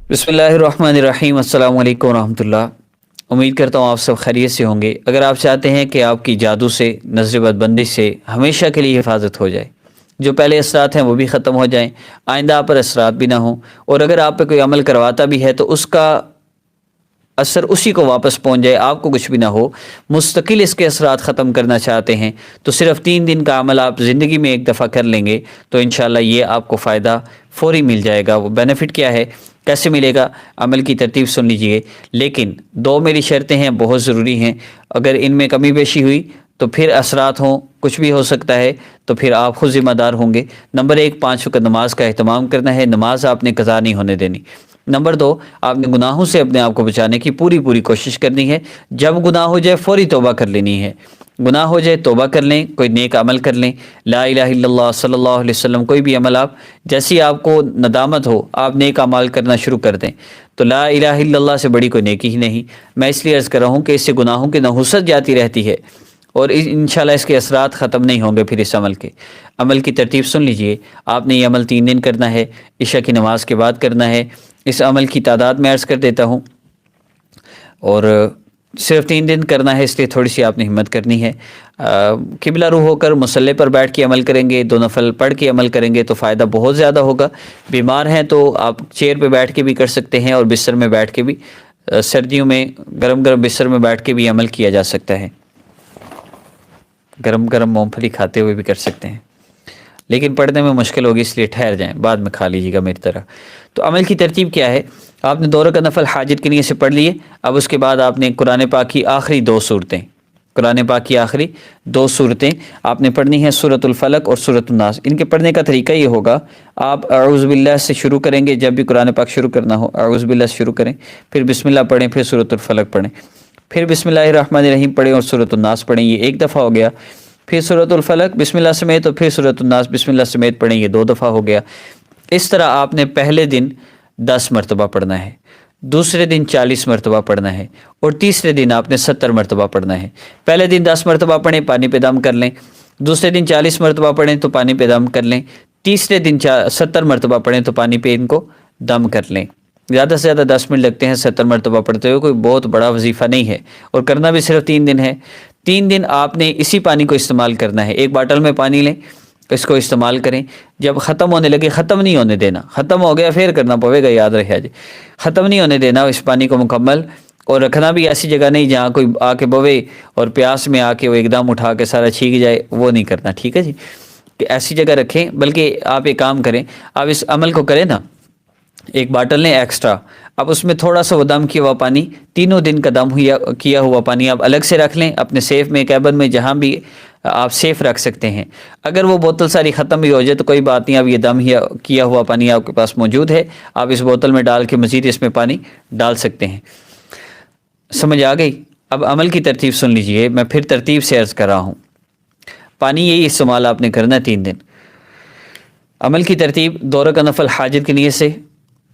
बिस्मिल्लाहिर्रहमानिर्रहीम। अस्सलाम वालेकुम रहमतुल्लाह। उम्मीद करता हूँ आप सब खैरियत से होंगे। अगर आप चाहते हैं कि आपकी जादू से, नज़र बदबंदिश से हमेशा के लिए हिफाजत हो जाए, जो पहले असरात हैं वो भी ख़त्म हो जाएं, आइंदा आप पर असरात भी ना हों, और अगर आप पे कोई अमल करवाता भी है तो उसका असर उसी को वापस पहुंच जाए, आपको कुछ भी ना हो, मुस्तकिल इसके असरात ख़त्म करना चाहते हैं तो सिर्फ 3 दिन का अमल आप ज़िंदगी में एक दफ़ा कर लेंगे तो इंशाल्लाह ये आपको फ़ायदा फ़ौरी मिल जाएगा। वो बेनिफिट क्या है, कैसे मिलेगा, अमल की तरतीब सुन लीजिए। लेकिन दो मेरी शर्तें हैं, बहुत ज़रूरी हैं। अगर इनमें कमी पेशी हुई तो फिर असरात हों, कुछ भी हो सकता है, तो फिर आप खुद ज़िम्मेदार होंगे। नंबर 1, 5 वक़्त नमाज का अहतमाम करना है, नमाज आपने कज़ा नहीं होने देनी। नंबर 2, आपने गुनाहों से अपने आप को बचाने की पूरी पूरी कोशिश करनी है। जब गुनाह हो जाए फ़ौरी तौबा कर लेनी है। गुनाह हो जाए तौबा कर लें, कोई नेक अमल कर लें, ला इलाहा इल्लल्लाह सल्लल्लाहु अलैहि वसल्लम, कोई भी अमल आप, जैसी आपको नदामत हो आप नेक अमल करना शुरू कर दें। तो ला इलाहा इल्लल्लाह से बड़ी कोई नेकी ही नहीं। मैं इसलिए अर्ज़ कर रहा हूँ कि इससे गुनाहों की नहुसत जाती रहती है और इंशाल्लाह इसके असरात ख़त्म नहीं होंगे। फिर इस अमल के, अमल की तरतीब सुन लीजिए। आपने ये अमल 3 दिन करना है, इशा की नमाज के बाद करना है। इस अमल की तादाद मैं अर्ज़ कर देता हूँ, और सिर्फ 3 दिन करना है, इसलिए थोड़ी सी आपने हिम्मत करनी है। किबला रूह होकर मुसल्ले पर बैठ के अमल करेंगे, 2 नफल पढ़ के अमल करेंगे तो फ़ायदा बहुत ज़्यादा होगा। बीमार हैं तो आप चेयर पे बैठ के भी कर सकते हैं और बिस्तर में बैठ के भी, सर्दियों में गरम गरम बिस्तर में बैठ के भी अमल किया जा सकता है। गरम गरम मूँगफली खाते हुए भी कर सकते हैं, लेकिन पढ़ने में मुश्किल होगी, इसलिए ठहर जाएं, बाद में खा लीजिएगा मेरी तरह। तो अमल की तरतीब क्या है, आपने 2 रकात नफल हाजिर की नीयत से पढ़ लिए। अब उसके बाद आपने कुरान पाक की आखिरी 2 सूरतें, कुरान पाक की आखिरी 2 सूरतें आपने पढ़नी है, सूरतुल फलक और सूरतुन नास। इनके पढ़ने का तरीका ये होगा, आप अऊज़ु बिल्लाह से शुरू करेंगे। जब भी कुरान पाक शुरू करना हो अऊज़ु बिल्लाह से शुरू करें, फिर बिस्मिल्लाह पढ़ें, फिर सूरतुल फलक पढ़ें, फिर बिस्मिल्लाहिर्रहमानिर्रहीम पढ़ें और सूरतुन नास पढ़ें। ये एक दफ़ा हो गया। फिर सूरतुल फलक बिस्मिल्लाह समेत और फिर सूरतुन नास बिस्मिल्लाह समेत पढ़ें, ये 2 दफ़ा हो गया। इस तरह आपने पहले दिन 10 मरतबा पढ़ना है, दूसरे दिन 40 मरतबा पढ़ना है और तीसरे दिन आपने 70 मरतबा पढ़ना है। पहले दिन 10 मरतबा पढ़ें, पानी पे दम कर लें। दूसरे दिन 40 मरतबा पढ़ें तो पानी पे दम कर लें। तीसरे दिन 70 मरतबा पढ़ें तो पानी पे इनको दम कर लें। ज़्यादा से ज़्यादा 10 मिनट लगते हैं 70 मरतबा पढ़ते हुए, कोई बहुत बड़ा वजीफ़ा नहीं है, और करना भी सिर्फ 3 दिन है। 3 दिन आपने इसी पानी को इस्तेमाल करना है। एक बाटल में पानी लें, इसको इस्तेमाल करें। जब ख़त्म होने लगे, ख़त्म नहीं होने देना, ख़त्म हो गया फिर करना पड़ेगा, याद रखे जी, ख़त्म नहीं होने देना इस पानी को मुकम्मल। और रखना भी ऐसी जगह नहीं जहाँ कोई आके बवे और प्यास में आके वो एकदम उठा के सारा छीक जाए, वो नहीं करना, ठीक है जी। कि ऐसी जगह रखें। बल्कि आप एक काम करें, आप इस अमल को करें ना, एक बाटल लें एक्स्ट्रा, अब उसमें थोड़ा सा वो दम किया हुआ पानी, 3 दिन का दम किया हुआ पानी आप अलग से रख लें अपने सेफ में, कैबिन में, जहाँ भी आप सेफ रख सकते हैं। अगर वो बोतल सारी ख़त्म भी हो जाए तो कोई बात नहीं, अब ये दम किया हुआ पानी आपके पास मौजूद है, आप इस बोतल में डाल के मज़ीद इसमें पानी डाल सकते हैं। समझ आ गई? अब अमल की तरतीब सुन लीजिए, मैं फिर तरतीब से अर्ज़ कर रहा हूँ। पानी यही इस्तेमाल आपने करना है 3 दिन। अमल की तरतीब, 2 रकात नफल हाजिर की नीयत से,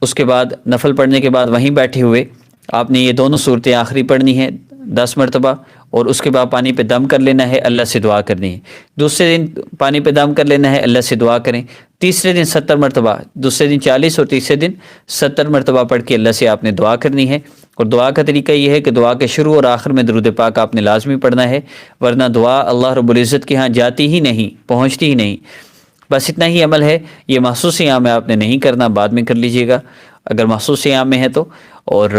उसके बाद नफल पढ़ने के बाद वहीं बैठे हुए आपने ये दोनों सूरतें आखिरी पढ़नी है 10 मरतबा, और उसके बाद पानी पे दम कर लेना है, अल्लाह से दुआ करनी है। दूसरे दिन पानी पे दम कर लेना है, अल्लाह से दुआ करें। तीसरे दिन 70 मरतबा, दूसरे दिन 40 और तीसरे दिन 70 मरतबा पढ़ के अल्लाह से आपने दुआ करनी है। और दुआ का तरीका ये है कि दुआ के शुरू और आखिर में दरूद पाक आपने लाजमी पढ़ना है, वरना दुआ अल्लाह रब्बुल इज़्ज़त के यहाँ जाती ही नहीं, पहुँचती ही नहीं। बस इतना ही अमल है। ये महसूस आम में आपने नहीं करना, बाद में कर लीजिएगा अगर महसूस आम में है तो। और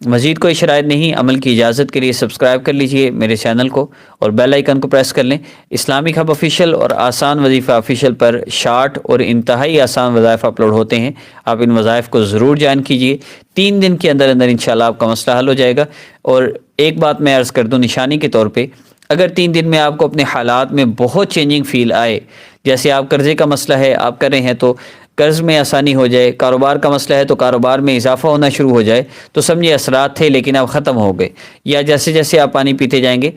मज़ीद कोई शराइत नहीं। अमल की इजाज़त के लिए सब्सक्राइब कर लीजिए मेरे चैनल को और बेल आइकन को प्रेस कर लें। इस्लामिक हब ऑफिशियल और आसान वजीफ़ा ऑफिशियल पर शार्ट और इंतहाई आसान वज़ाइफ अपलोड होते हैं, आप इन वज़ाइफ को ज़रूर ज्वाइन कीजिए। 3 दिन के अंदर अंदर इंशाल्लाह आपका मसला हल हो जाएगा। और एक बात मैं अर्ज़ कर दूँ निशानी के तौर पर, अगर 3 दिन में आपको अपने हालात में बहुत चेंजिंग फ़ील आए, जैसे आप कर्ज़े का मसला है, आप कर रहे हैं तो कर्ज़ में आसानी हो जाए, कारोबार का मसला है तो कारोबार में इजाफा होना शुरू हो जाए, तो समझिए असरात थे लेकिन अब ख़त्म हो गए। या जैसे जैसे आप पानी पीते जाएंगे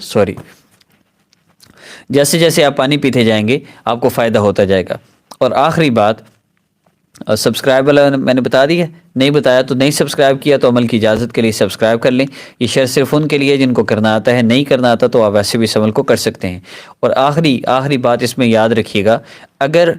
सॉरी, जैसे जैसे आप पानी पीते जाएंगे आपको फ़ायदा होता जाएगा। और आखिरी बात, सब्सक्राइब वाला मैंने बता दिया, नहीं बताया तो नहीं सब्सक्राइब किया तो अमल की इजाज़त के लिए सब्सक्राइब कर लें। ये शेयर सिर्फ उनके लिए जिनको करना आता है, नहीं करना आता तो आप वैसे भी इस अमल को कर सकते हैं। और आखिरी बात इसमें याद रखिएगा, अगर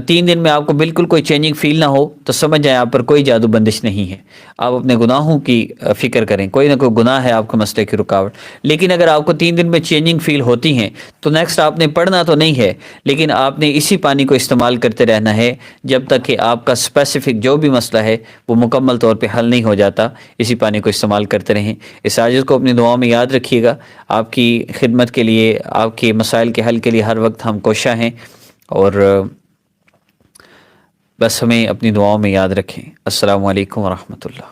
3 دن میں آپ کو بالکل کوئی چینجنگ فیل نہ ہو تو سمجھ جائیں آپ پر کوئی جادو بندش نہیں ہے. آپ اپنے گناہوں کی فکر کریں، کوئی نہ کوئی گناہ ہے آپ کے مسئلے کی رکاوٹ. لیکن اگر آپ کو 3 دن میں چینجنگ فیل ہوتی ہیں تو نیکسٹ آپ نے پڑھنا تو نہیں ہے، لیکن آپ نے اسی پانی کو استعمال کرتے رہنا ہے جب تک کہ آپ کا اسپیسیفک جو بھی مسئلہ ہے وہ مکمل طور پہ حل نہیں ہو جاتا. اسی پانی کو استعمال کرتے رہیں. اس عاجز کو اپنی دعاؤں میں یاد رکھیے گا. آپ کی خدمت کے لیے، آپ کے مسائل کے حل کے لیے ہر وقت ہم کوشاں ہیں، اور بس ہمیں اپنی دعاؤں میں یاد رکھیں. السلام علیکم ورحمۃ اللہ.